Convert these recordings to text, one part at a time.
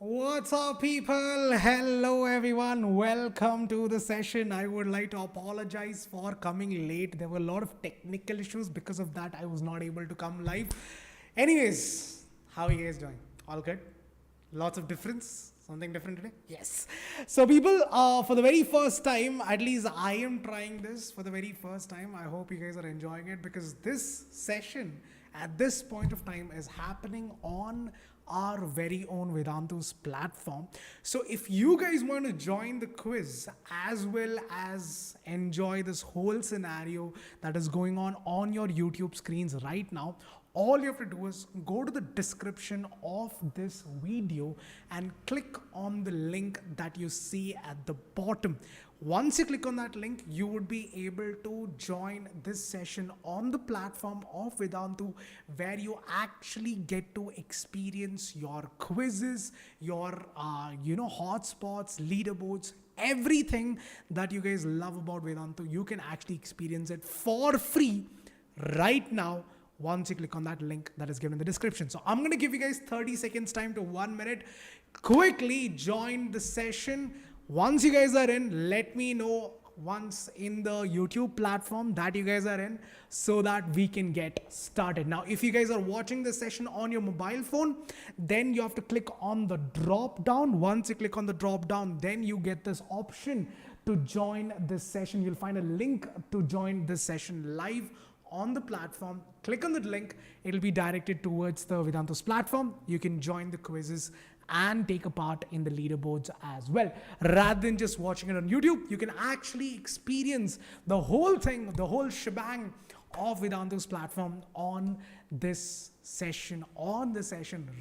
What's up, people? Hello, everyone. Welcome to the session. I would like to apologize for coming late. There were a lot of technical issues. Because of that, I was not able to come live. Anyways, how are you guys doing? All good? Lots of difference? Something different today? Yes. So, people, for the very first time, at least I am trying this for the very first time. I hope you guys are enjoying it because this session at this point of time is happening on our very own Vedantu's platform. So if you guys want to join the quiz as well as enjoy this whole scenario that is going on your YouTube screens right now, all you have to do is go to the description of this video and click on the link that you see at the bottom. Once you click on that link, you would be able to join this session on the platform of Vedantu, where you actually get to experience your quizzes, your hotspots, leaderboards, everything that you guys love about Vedantu. You can actually experience it for free right now once you click on that link that is given in the description. So I'm going to give you guys 30 seconds time to 1 minute. Quickly join the session. Once you guys are in, let me know once in the YouTube platform that you guys are in so that we can get started. Now, if you guys are watching this session on your mobile phone, then you have to click on the drop down. Once you click on the drop down, then you get this option to join this session. You'll find a link to join this session live on the platform. Click on the link. It'll be directed towards the Vedantu's platform. You can join the quizzes and take a part in the leaderboards as well. Rather than just watching it on YouTube, you can actually experience the whole thing, the whole shebang of Vedantu's platform on this session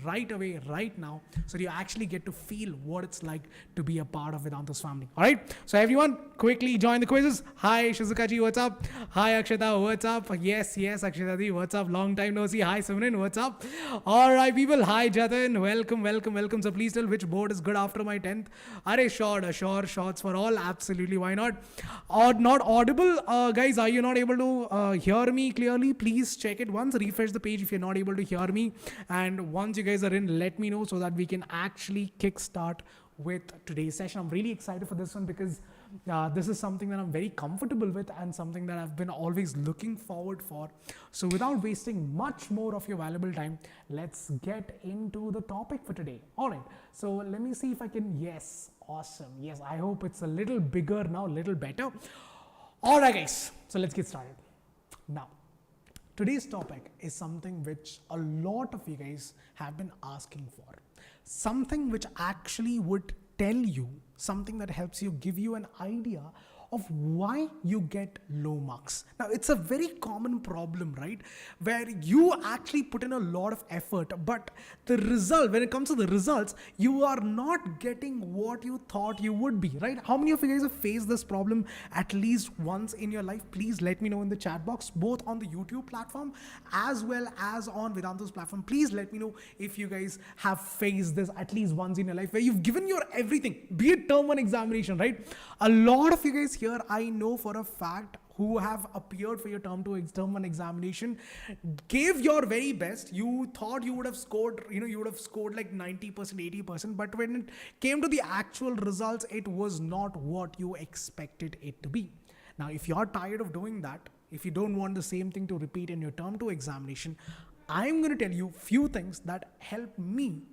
right away, right now, so you actually get to feel what it's like to be a part of Vedantu's family. All right, so everyone quickly join the quizzes. Hi Shizuka ji, what's up? Hi Akshata, what's up? Yes Akshata ji, what's up? Long time no see. Hi Simran, what's up? All right people, hi Jatin, welcome. So please tell which board is good after my 10th. Sure, shots for all, absolutely, why not? Or not audible, guys, are you not able to hear me clearly? Please check it once, refresh the page if you're not able to hear me, and once you guys are in, let me know so that we can actually kickstart with today's session. I'm really excited for this one because this is something that I'm very comfortable with and something that I've been always looking forward for. So without wasting much more of your valuable time, let's get into the topic for today. All right, so let me see if I can, yes, awesome, yes, I hope it's a little bigger now, a little better. All right guys, so let's get started. Now, today's topic is something which a lot of you guys have been asking for. Something which actually would tell you something that helps you, give you an idea of why you get low marks. Now, it's a very common problem, right? Where you actually put in a lot of effort, but the result, when it comes to the results, you are not getting what you thought you would be, right? How many of you guys have faced this problem at least once in your life? Please let me know in the chat box, both on the YouTube platform as well as on Vedantu's platform. Please let me know if you guys have faced this at least once in your life, where you've given your everything, be it term 1 examination, right? A lot of you guys here, I know for a fact, who have appeared for your term 1 examination, gave your very best. You thought you would have scored, you would have scored like 90%, 80%, but when it came to the actual results, it was not what you expected it to be. Now, if you're tired of doing that, if you don't want the same thing to repeat in your term 2 examination, I'm going to tell you few things that help me,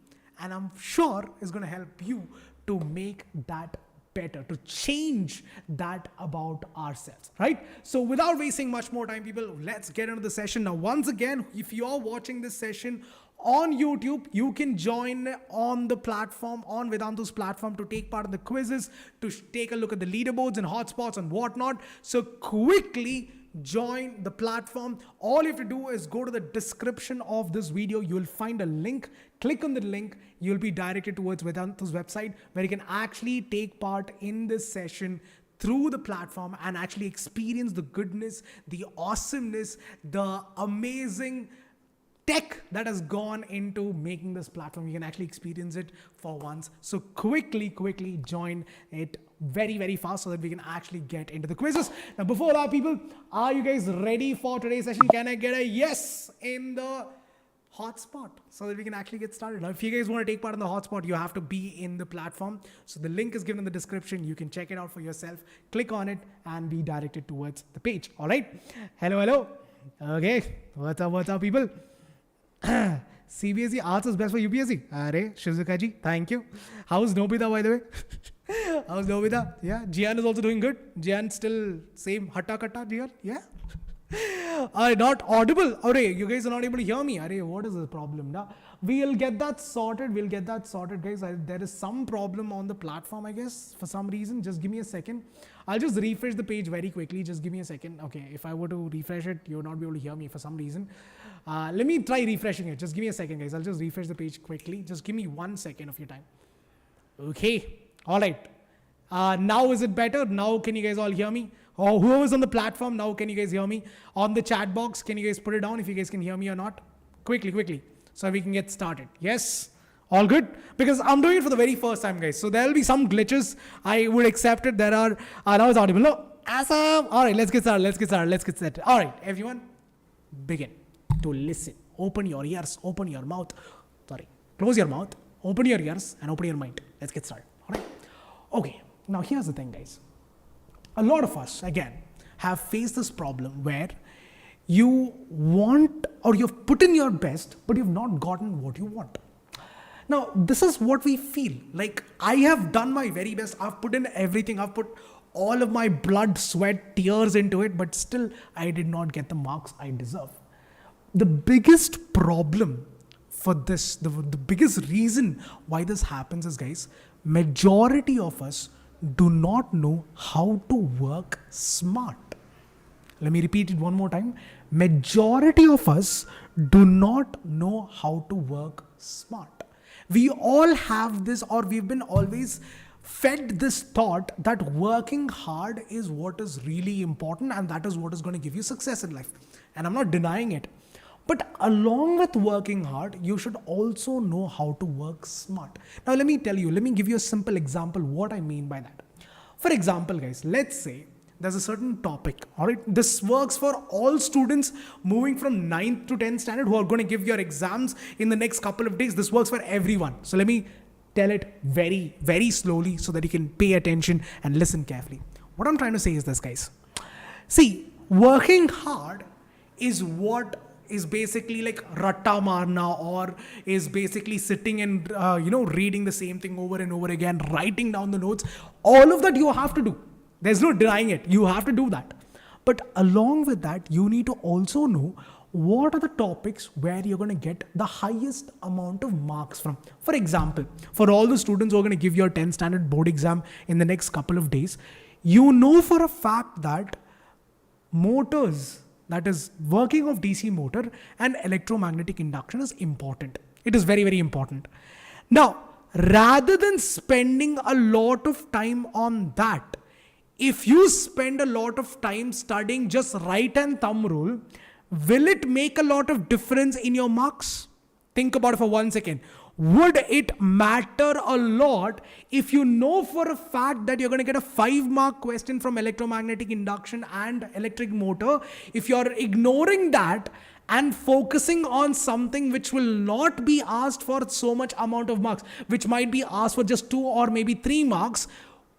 and I'm sure is going to help you to make that better, to change that about ourselves, right? So without wasting much more time, people, let's get into the session. Now, once again, if you're watching this session on YouTube, you can join on the platform, on Vedantu's platform, to take part in the quizzes, to take a look at the leaderboards and hotspots and whatnot. So quickly join the platform. All you have to do is go to the description of this video. You will find a link. Click on the link. You'll be directed towards Vedantu's website, where you can actually take part in this session through the platform and actually experience the goodness, the awesomeness, the amazing tech that has gone into making this platform. You can actually experience it for once. So quickly join it very fast so that we can actually get into the quizzes. Now, before that, people, are you guys ready for today's session? Can I get a yes in the hotspot so that we can actually get started. Now, if you guys want to take part in the hotspot, you have to be in the platform. So the link is given in the description. You can check it out for yourself. Click on it and be directed towards the page. All right. Hello. Okay. What's up, people? CBSE Arts is best for UPSC. Are Shizuka ji, thank you. How's Nobita, by the way? How's Nobita? Yeah. Jian is also doing good. Jian still same hatta katta, Jian? Yeah. Not audible. Array, you guys are not able to hear me. Array, what is the problem now? We'll get that sorted. Guys. There is some problem on the platform, I guess, for some reason. Just give me a second. I'll just refresh the page very quickly. Just give me a second. Okay, if I were to refresh it, you'll not be able to hear me for some reason. Let me try refreshing it. Just give me a second, guys. I'll just refresh the page quickly. Just give me 1 second of your time. Okay. All right. Now is it better? Now can you guys all hear me? Or whoever's on the platform, now can you guys hear me? On the chat box, can you guys put it down if you guys can hear me or not? Quickly. So we can get started. Yes? All good? Because I'm doing it for the very first time, guys. So there will be some glitches. I would accept it. There are... now it's audible. No? Awesome. All right, let's get started. All right, everyone, begin to listen. Open your ears. Open your mouth. Close your mouth. Open your ears and open your mind. Let's get started. All right? Okay. Now, here's the thing, guys. A lot of us, again, have faced this problem where you want or you've put in your best, but you've not gotten what you want. Now, this is what we feel. Like, I have done my very best. I've put in everything. I've put all of my blood, sweat, tears into it, but still, I did not get the marks I deserve. The biggest problem for this, the biggest reason why this happens is, guys, majority of us do not know how to work smart. Let me repeat it one more time. Majority of us do not know how to work smart. We all have this, or we've been always fed this thought that working hard is what is really important and that is what is going to give you success in life. And I'm not denying it. But along with working hard, you should also know how to work smart. Now, let me give you a simple example what I mean by that. For example, guys, let's say there's a certain topic, all right? This works for all students moving from 9th to 10th standard who are going to give your exams in the next couple of days. This works for everyone. So let me tell it very, very slowly so that you can pay attention and listen carefully. What I'm trying to say is this, guys. See, working hard is what is basically like ratta marna, or is basically sitting and reading the same thing over and over again, writing down the notes. All of that you have to do. There's no denying it. You have to do that. But along with that, you need to also know what are the topics where you're going to get the highest amount of marks from. For example, for all the students who are going to give your 10th standard board exam in the next couple of days, you know for a fact that motors, that is working of DC motor and electromagnetic induction, is important. It is very, very important. Now, rather than spending a lot of time on that, if you spend a lot of time studying just right and thumb rule, will it make a lot of difference in your marks? Think about it for 1 second. Would it matter a lot if you know for a fact that you're going to get a 5-mark question from electromagnetic induction and electric motor? If you're ignoring that and focusing on something which will not be asked for so much amount of marks, which might be asked for just 2 or maybe 3 marks,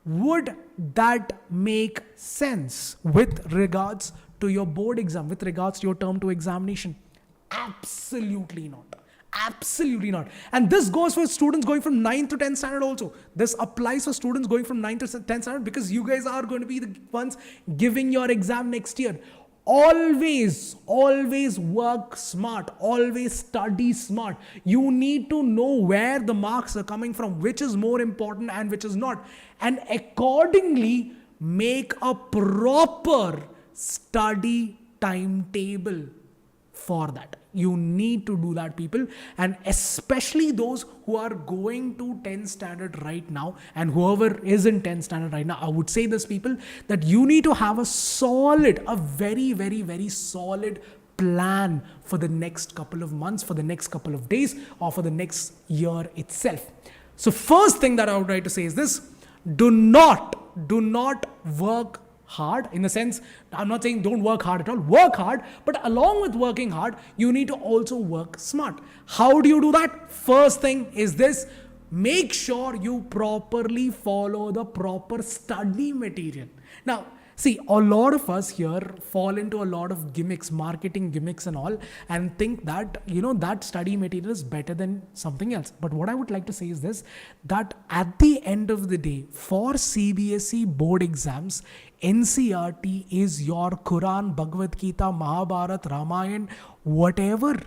would that make sense with regards to your board exam, with regards to your term 2 examination? Absolutely not. Absolutely not. And this goes for students going from 9th to 10th standard also. This applies for students going from 9th to 10th standard because you guys are going to be the ones giving your exam next year. Always work smart. Always study smart. You need to know where the marks are coming from, which is more important and which is not. And accordingly, make a proper study timetable for that. You need to do that, people. And especially those who are going to 10th standard right now, and whoever is in 10th standard right now, I would say this, people, that you need to have a very, very, very solid plan for the next couple of months, for the next couple of days, or for the next year itself. So first thing that I would like to say is this: do not work hard in the sense, I'm not saying don't work hard at all, work hard, but along with working hard, you need to also work smart. How do you do that? First thing is this: make sure you properly follow the proper study material. Now, see, a lot of us here fall into a lot of gimmicks, marketing gimmicks and all, and think that, that study material is better than something else. But what I would like to say is this, that at the end of the day, for CBSE board exams, NCRT is your Quran, Bhagavad Gita, Mahabharata, Ramayana, whatever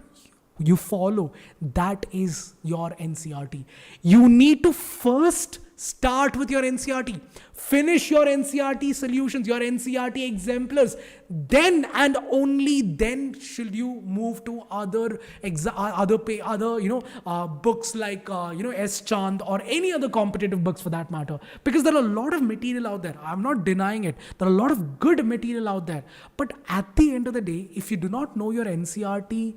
you follow, that is your NCRT. You need to first start with your NCRT. Finish your NCRT solutions, your NCRT exemplars. Then and only then should you move to other books like S. Chand or any other competitive books for that matter. Because there are a lot of material out there. I'm not denying it. There are a lot of good material out there. But at the end of the day, if you do not know your NCRT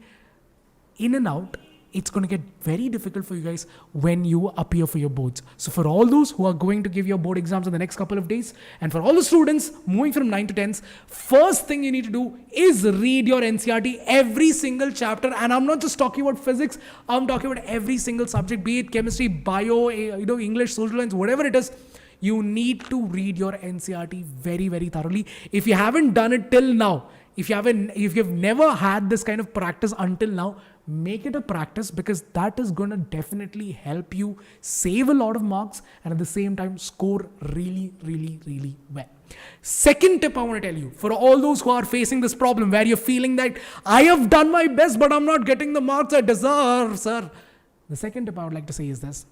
in and out, it's going to get very difficult for you guys when you appear for your boards. So for all those who are going to give your board exams in the next couple of days, and for all the students moving from 9 to 10s, first thing you need to do is read your NCRT, every single chapter. And I'm not just talking about physics, I'm talking about every single subject, be it chemistry, bio, English, social science, whatever it is. You need to read your NCRT very, very thoroughly. If you haven't done it till now, if you've never had this kind of practice until now, make it a practice, because that is going to definitely help you save a lot of marks and at the same time score really, really, really well. Second tip I want to tell you, for all those who are facing this problem where you're feeling that I have done my best but I'm not getting the marks I deserve, sir. The second tip I would like to say is this: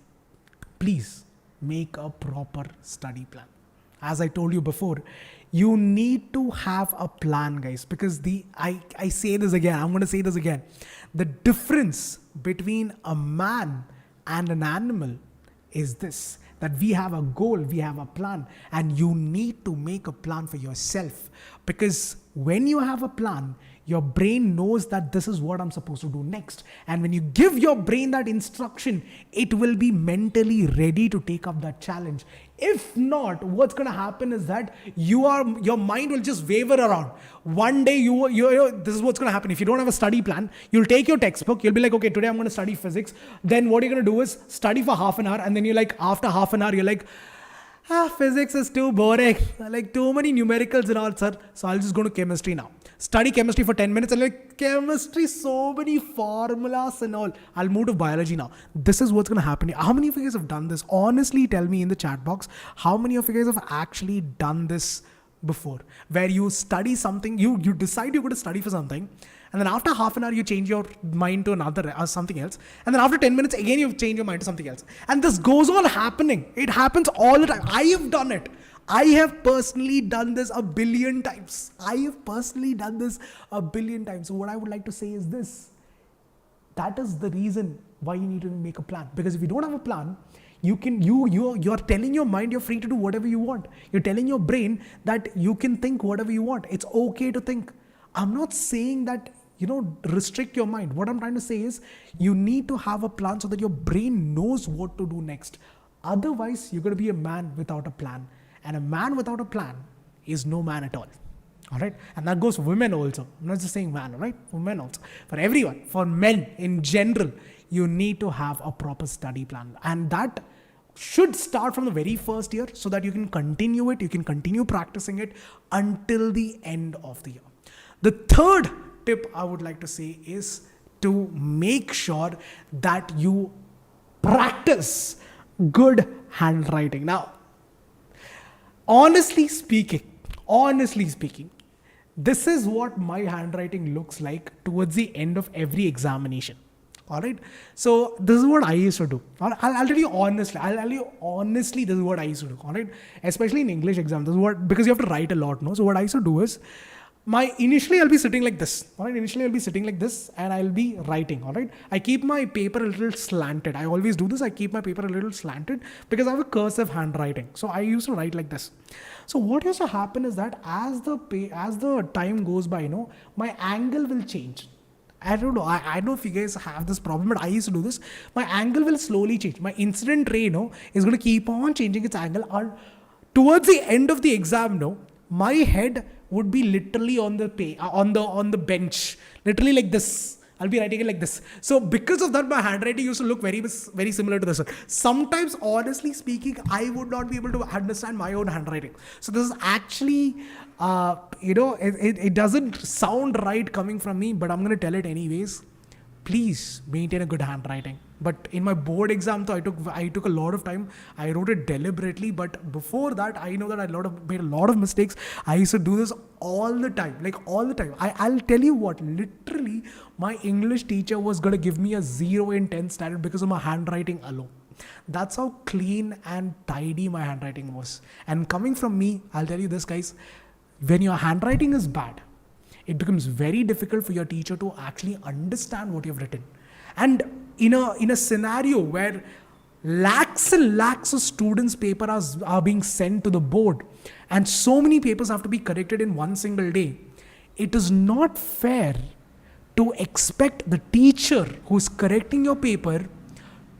please make a proper study plan. As I told you before, you need to have a plan, guys, because I say this again, I'm going to say this again. The difference between a man and an animal is this, that we have a goal, we have a plan, and you need to make a plan for yourself. Because when you have a plan, your brain knows that this is what I'm supposed to do next. And when you give your brain that instruction, it will be mentally ready to take up that challenge. If not, what's going to happen is that your mind will just waver around. One day, this is what's going to happen. If you don't have a study plan, you'll take your textbook, you'll be like, okay, today I'm going to study physics. Then what you're going to do is study for half an hour. And then you're like, after half an hour, you're like, physics is too boring. Like too many numericals and all, sir. So I'll just go to chemistry now. Study chemistry for 10 minutes and like, chemistry, so many formulas and all. I'll move to biology now. This is what's going to happen. How many of you guys have done this? Honestly, tell me in the chat box, how many of you guys have actually done this before? Where you study something, you decide you're going to study for something, and then after half an hour, you change your mind to another something else. And then after 10 minutes, again, you change your mind to something else. And this goes on happening. It happens all the time. I have done it. I have personally done this a billion times. So what I would like to say is this. That is the reason why you need to make a plan. Because if you don't have a plan, you're telling your mind you're free to do whatever you want. You're telling your brain that you can think whatever you want. It's okay to think. I'm not saying that, restrict your mind. What I'm trying to say is you need to have a plan so that your brain knows what to do next. Otherwise, you're going to be a man without a plan. And a man without a plan is no man at all. All right. And that goes for women also. I'm not just saying man, all right? For men also. For everyone. For men in general, you need to have a proper study plan. And that should start from the very first year so that you can continue it. You can continue practicing it until the end of the year. The third tip I would like to say is to make sure that you practice good handwriting. Now, honestly speaking, this is what my handwriting looks like towards the end of every examination. All right. So this is what I used to do. I'll tell you honestly. This is what I used to do. All right. Especially in English exams, because you have to write a lot. No. So what I used to do is, initially I'll be sitting like this. All right. Initially I'll be sitting like this and I'll be writing. All right. I keep my paper a little slanted. I always do this. I keep my paper a little slanted because I have a cursive handwriting. So I used to write like this. So what used to happen is that as the time goes by, my angle will change. I don't know. I don't know if you guys have this problem, but I used to do this. My angle will slowly change. My incident ray, is going to keep on changing its angle. And towards the end of the exam, my head would be literally on the on the bench, literally like this. I'll be writing it like this. So because of that, my handwriting used to look very similar to this one. Sometimes, honestly speaking, I would not be able to understand my own handwriting. So this is actually, it doesn't sound right coming from me, but I'm going to tell it anyways. Please maintain a good handwriting. But in my board exam, though, I took a lot of time. I wrote it deliberately, but before that, I know that I made a lot of mistakes. I used to do this all the time, like all the time. I'll tell you what, literally, my English teacher was gonna give me a 0 in 10 standard because of my handwriting alone. That's how clean and tidy my handwriting was. And coming from me, I'll tell you this, guys, when your handwriting is bad, it becomes very difficult for your teacher to actually understand what you've written. And in a scenario where lakhs and lakhs of students' papers are being sent to the board, and so many papers have to be corrected in one single day, it is not fair to expect the teacher who's correcting your paper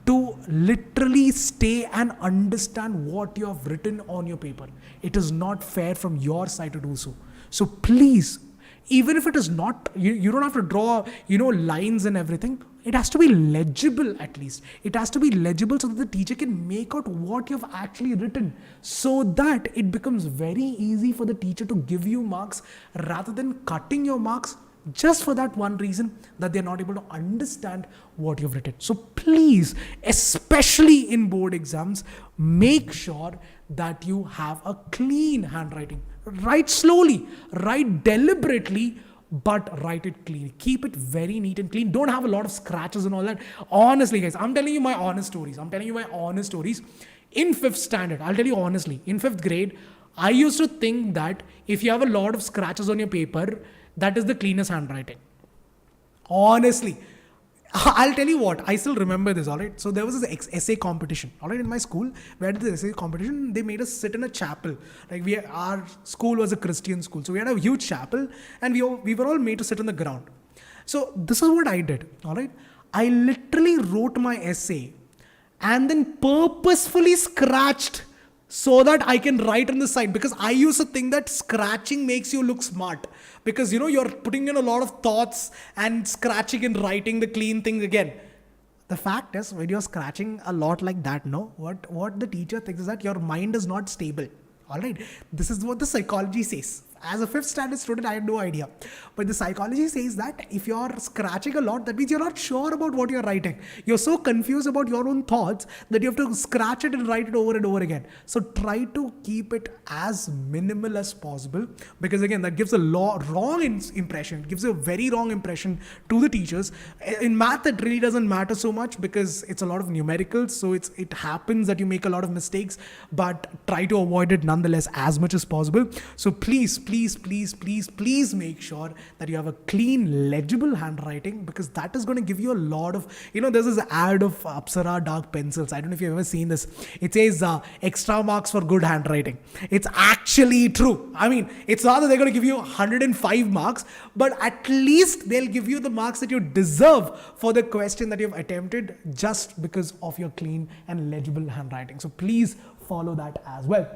to literally stay and understand what you have written on your paper. It is not fair from your side to do so. So please, even if it is not, you don't have to draw, lines and everything. It has to be legible at least. It has to be legible so that the teacher can make out what you've actually written, so that it becomes very easy for the teacher to give you marks rather than cutting your marks just for that one reason that they're not able to understand what you've written. So please, especially in board exams, make sure that you have a clean handwriting. Write slowly, write deliberately, but write it clean. Keep it very neat and clean. Don't have a lot of scratches and all that. Honestly, guys, I'm telling you my honest stories. In 5th standard, I'll tell you honestly, in 5th grade, I used to think that if you have a lot of scratches on your paper, that is the cleanest handwriting. Honestly, I'll tell you what, I still remember this, all right? So there was this essay competition, all right, in my school. We had this essay competition. They made us sit in a chapel. Like our school was a Christian school. So we had a huge chapel, and we were all made to sit on the ground. So this is what I did, all right? I literally wrote my essay and then purposefully scratched so that I can write on the side, because I used to think that scratching makes you look smart, because you're putting in a lot of thoughts and scratching and writing the clean things again. The fact is, when you're scratching a lot like that, what the teacher thinks is that your mind is not stable. All right, this is what the psychology says. As a 5th standard student, I had no idea. But the psychology says that if you're scratching a lot, that means you're not sure about what you're writing. You're so confused about your own thoughts that you have to scratch it and write it over and over again. So try to keep it as minimal as possible, because again, that gives a wrong impression, gives a very wrong impression to the teachers. In math, it really doesn't matter so much because it's a lot of numericals. So it happens that you make a lot of mistakes, but try to avoid it nonetheless as much as possible. So please make sure that you have a clean, legible handwriting, because that is going to give you a lot of, there's this ad of Apsara dark pencils. I don't know if you've ever seen this. It says extra marks for good handwriting. It's actually true. I mean, it's not that they're going to give you 105 marks, but at least they'll give you the marks that you deserve for the question that you've attempted, just because of your clean and legible handwriting. So please follow that as well.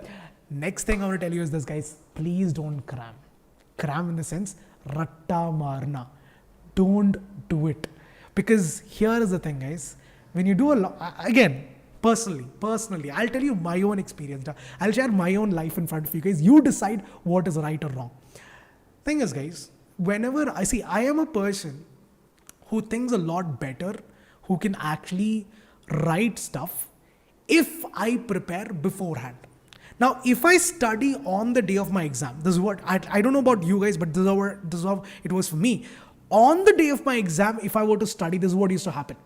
Next thing I want to tell you is this, guys. Please don't cram. Cram in the sense, ratta marna. Don't do it. Because here is the thing, guys. When you do a lot, again, personally, I'll tell you my own experience. I'll share my own life in front of you guys. You decide what is right or wrong. Thing is, guys, whenever I am a person who thinks a lot better, who can actually write stuff if I prepare beforehand. Now, if I study on the day of my exam, this is what, I don't know about you guys, but this is how it was for me. On the day of my exam, if I were to study, this is what used to happen.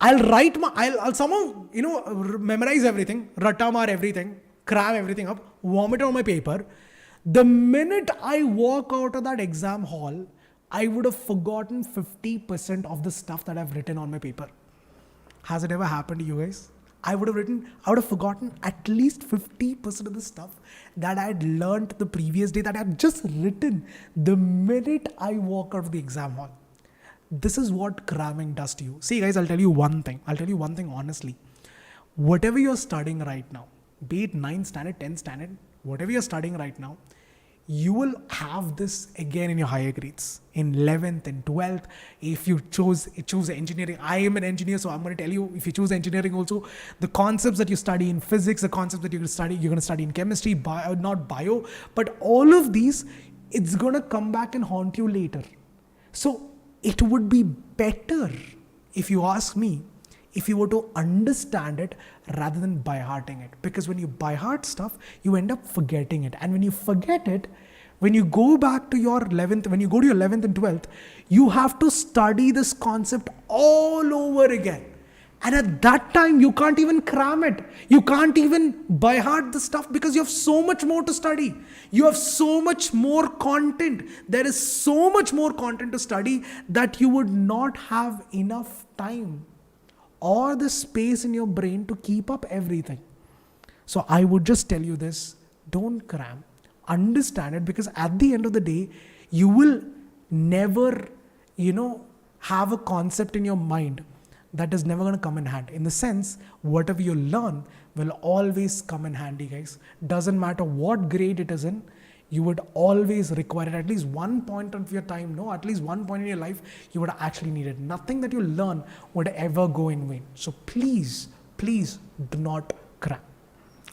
I'll somehow, memorize everything, ratamar everything, cram everything up, vomit on my paper. The minute I walk out of that exam hall, I would have forgotten 50% of the stuff that I've written on my paper. Has it ever happened to you guys? I would have forgotten at least 50% of the stuff that I had learned the previous day, that I had just written the minute I walk out of the exam hall. This is what cramming does to you. See, guys, I'll tell you one thing honestly. Whatever you're studying right now, be it 9th standard, 10th standard, whatever you're studying right now, you will have this again in your higher grades in 11th and 12th. If you choose engineering, I am an engineer, so I'm going to tell you, if you choose engineering also, the concepts that you study in physics, the concepts that you're going to study in chemistry, not bio, but all of these, it's going to come back and haunt you later. So it would be better, if you ask me, if you were to understand it rather than by hearting it. Because when you by heart stuff, you end up forgetting it. And when you forget it, when you go back to your 11th, when you go to your 11th and 12th, you have to study this concept all over again. And at that time, you can't even cram it. You can't even by heart the stuff because you have so much more to study. You have so much more content. There is so much more content to study that you would not have enough time or the space in your brain to keep up everything. So I would just tell you this, don't cram, understand it, because at the end of the day, you will never, have a concept in your mind that is never going to come in hand. In the sense, whatever you learn will always come in handy, guys. Doesn't matter what grade it is in, you would always require it at least one point of your time. No, at least one point in your life, you would actually need it. Nothing that you learn would ever go in vain. So please do not cram.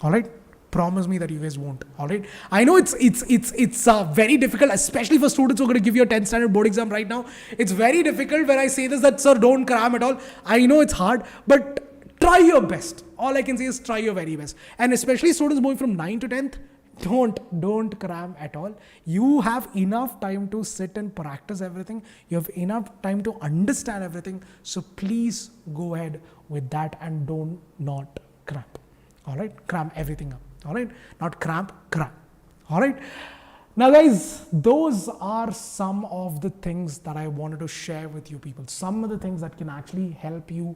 All right? Promise me that you guys won't. All right? I know it's very difficult, especially for students who are going to give you a 10th standard board exam right now. It's very difficult when I say this, that sir, don't cram at all. I know it's hard, but try your best. All I can say is try your very best. And especially students moving from 9th to 10th, don't cram at all. You have enough time to sit and practice everything. You have enough time to understand everything. So please go ahead with that and don't not cram. All right? Cram everything up. All right? Not cram. All right? Now guys, those are some of the things that I wanted to share with you people. Some of the things that can actually help you,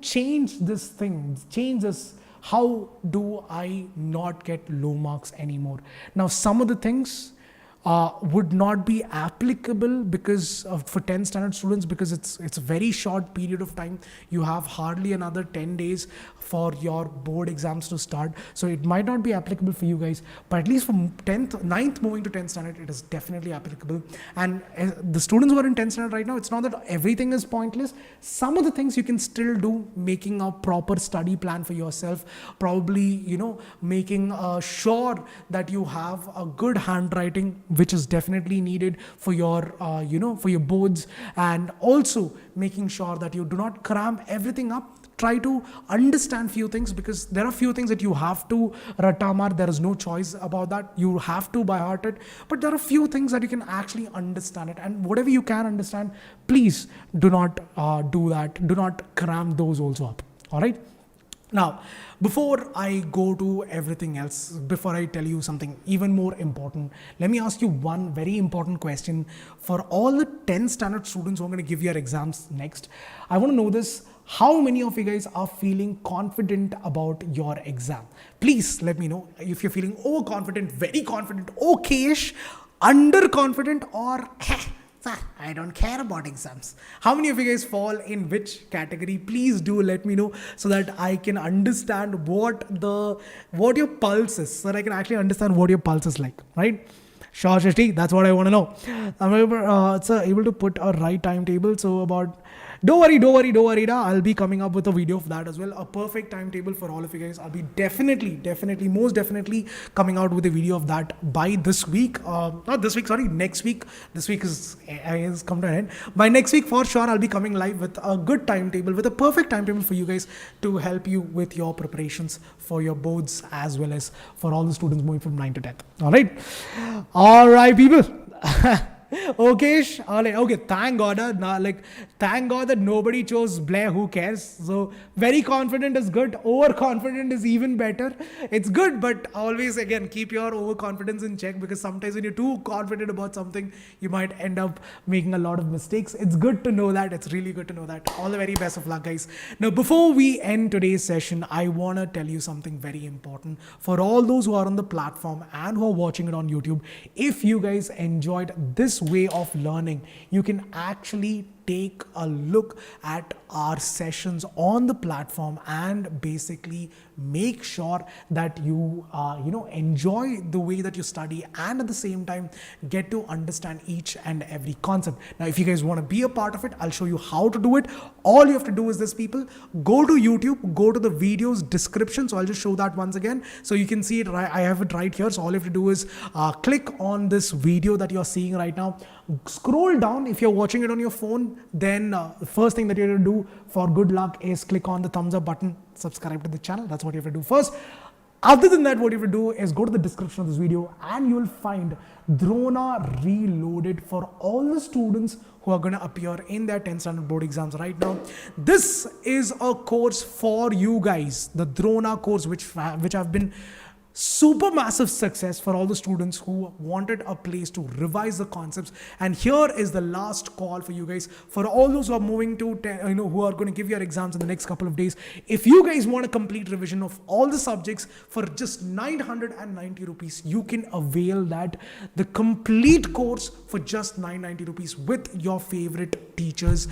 change this thing, change this. How do I not get low marks anymore? Now, some of the things would not be applicable because for 10th standard students, because it's a very short period of time. You have hardly another 10 days for your board exams to start. So it might not be applicable for you guys, but at least from 9th moving to 10th standard, it is definitely applicable. And the students who are in 10th standard right now, it's not that everything is pointless. Some of the things you can still do, making a proper study plan for yourself, probably, making sure that you have a good handwriting, which is definitely needed for your, for your boards, and also making sure that you do not cram everything up. Try to understand few things, because there are few things that you have to ratamar. There is no choice about that. You have to by heart it. But there are few things that you can actually understand it. And whatever you can understand, please do not do that. Do not cram those also up. All right. Now, before I go to everything else, before I tell you something even more important, let me ask you one very important question for all the 10th standard students who are going to give your exams next. I want to know this. How many of you guys are feeling confident about your exam? Please let me know if you're feeling overconfident, very confident, okay-ish, underconfident, or sir, I don't care about exams. How many of you guys fall in which category? Please do let me know so that I can understand what your pulse is, so that I can actually understand what your pulse is like, right? Sure, Shashti, that's what I want to know. I'm able to put a right timetable. So about, don't worry, I'll be coming up with a video of that as well. A perfect timetable for all of you guys. I'll be most definitely coming out with a video of that by this week. Not this week, sorry, next week. This week has come to an end. By next week, for sure, I'll be coming live with a good timetable, with a perfect timetable for you guys to help you with your preparations for your boards, as well as for all the students moving from 9 to 10th. All right, people. Okay, thank God. Thank God that nobody chose Blair. Who cares? So very confident is good. Overconfident is even better. It's good, but always again keep your overconfidence in check, because sometimes when you're too confident about something, you might end up making a lot of mistakes. It's good to know that. It's really good to know that. All the very best of luck, guys. Now, before we end today's session, I want to tell you something very important for all those who are on the platform and who are watching it on YouTube. If you guys enjoyed this way of learning, you can actually take a look at our sessions on the platform and basically make sure that you enjoy the way that you study, and at the same time get to understand each and every concept. Now, if you guys want to be a part of it, I'll show you how to do it. All you have to do is this, people. Go to YouTube, go to the videos description. So I'll just show that once again so you can see it. I have it right here. So all you have to do is click on this video that you're seeing right now. Scroll down. If you're watching it on your phone, then the first thing that you're going to do for good luck is click on the thumbs up button, subscribe to the channel. That's what you have to do first. Other than that, what you have to do is go to the description of this video and you will find Drona Reloaded for all the students who are going to appear in their 10th standard board exams right now. This is a course for you guys, the Drona course, which have been super massive success for all the students who wanted a place to revise the concepts. And here is the last call for you guys, for all those who are moving to who are going to give your exams in the next couple of days. If you guys want a complete revision of all the subjects for just 990 rupees, you can avail that, the complete course for just 990 rupees with your favorite teachers.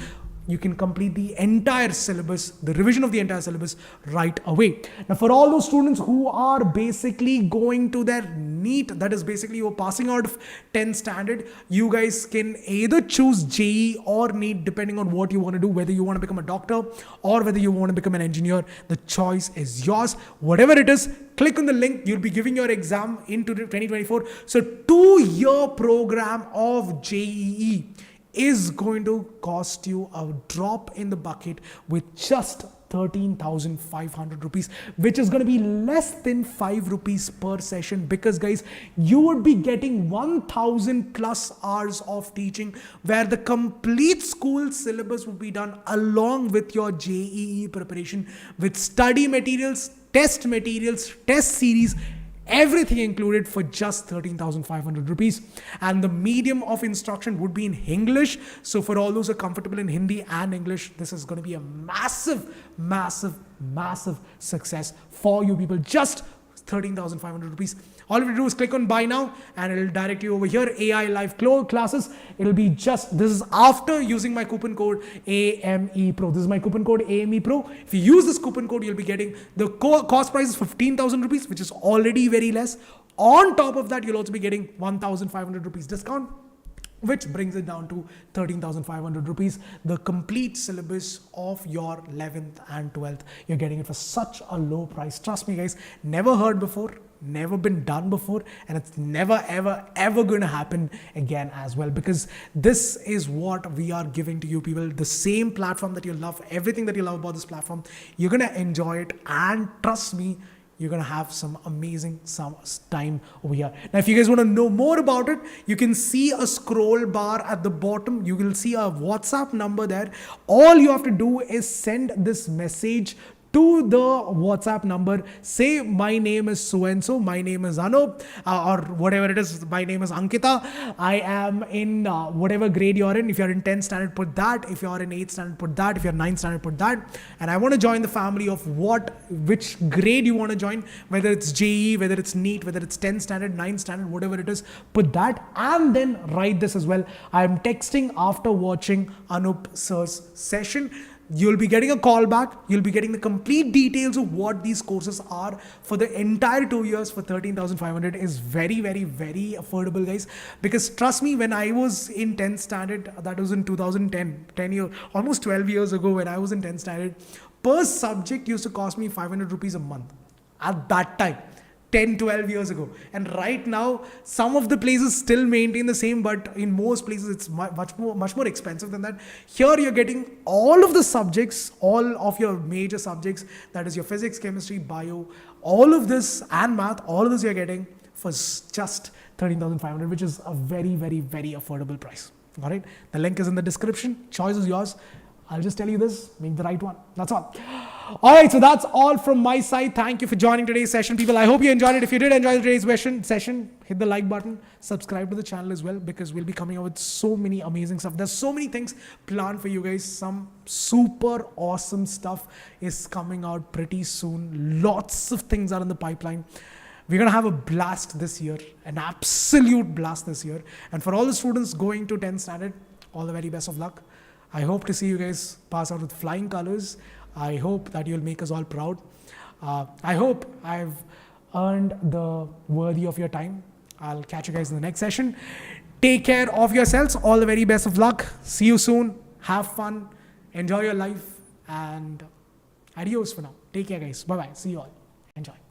You can complete the entire syllabus, the revision of the entire syllabus right away. Now, for all those students who are basically going to their NEET, that is basically you're passing out of 10th standard, you guys can either choose JEE or NEET depending on what you want to do, whether you want to become a doctor or whether you want to become an engineer. The choice is yours. Whatever it is, click on the link. You'll be giving your exam into 2024. So 2-year program of JEE is going to cost you a drop in the bucket with just 13,500 rupees, which is going to be less than 5 rupees per session, because guys, you would be getting 1,000 plus hours of teaching where the complete school syllabus would be done along with your JEE preparation, with study materials, test series, everything included for just 13,500 rupees. And the medium of instruction would be in English. So for all those who are comfortable in Hindi and English, this is going to be a massive success for you people. Just 13,500 rupees. All you have to do is click on buy now and it'll direct you over here. AI live classes. It'll be just, this is after using my coupon code AME Pro. This is my coupon code AME Pro. If you use this coupon code, you'll be getting the cost price is 15,000 rupees, which is already very less. On top of that, you'll also be getting 1,500 rupees discount, which brings it down to 13,500 rupees. The complete syllabus of your 11th and 12th. You're getting it for such a low price. Trust me guys, never heard before, never been done before, and it's never ever going to happen again as well, because this is what we are giving to you people. The same platform that you love, everything that you love about this platform, you're going to enjoy it, and trust me, you're going to have some amazing time over here. Now, if you guys want to know more about it, you can see a scroll bar at the bottom. You will see a WhatsApp number there. All you have to do is send this message to the WhatsApp number. Say, my name is so-and-so, my name is Anoop, or whatever it is, my name is Ankita. I am in whatever grade you're in. If you're in 10th standard, put that. If you're in 8th standard, put that. If you're 9th standard, put that. And I want to join the family of which grade you want to join, whether it's JEE, whether it's NEET, whether it's 10th standard, 9th standard, whatever it is, put that. And then write this as well. I'm texting after watching Anoop Sir's session. You'll be getting a call back. You'll be getting the complete details of what these courses are for the entire 2 years for 13,500 is very affordable, guys. Because trust me, when I was in 10th standard, that was in 2010, 10 years, almost 12 years ago, when I was in 10th standard, per subject used to cost me 500 rupees a month at that time. 10, 12 years ago. And right now, some of the places still maintain the same, but in most places, it's much more expensive than that. Here, you're getting all of the subjects, all of your major subjects, that is your physics, chemistry, bio, all of this, and math, all of this you're getting for just 13,500, which is a very affordable price. All right. The link is in the description. Choice is yours. I'll just tell you this, make the right one. That's all. All right, so that's all from my side. Thank you for joining today's session, people. I hope you enjoyed it. If you did enjoy today's session, hit the like button, subscribe to the channel as well, because we'll be coming out with so many amazing stuff. There's so many things planned for you guys. Some super awesome stuff is coming out pretty soon. Lots of things are in the pipeline. We're going to have a blast this year, an absolute blast this year. And for all the students going to 10th standard, all the very best of luck. I hope to see you guys pass out with flying colors. I hope that you'll make us all proud. I hope I've earned the worthy of your time. I'll catch you guys in the next session. Take care of yourselves. All the very best of luck. See you soon. Have fun. Enjoy your life. And adios for now. Take care, guys. Bye bye. See you all. Enjoy.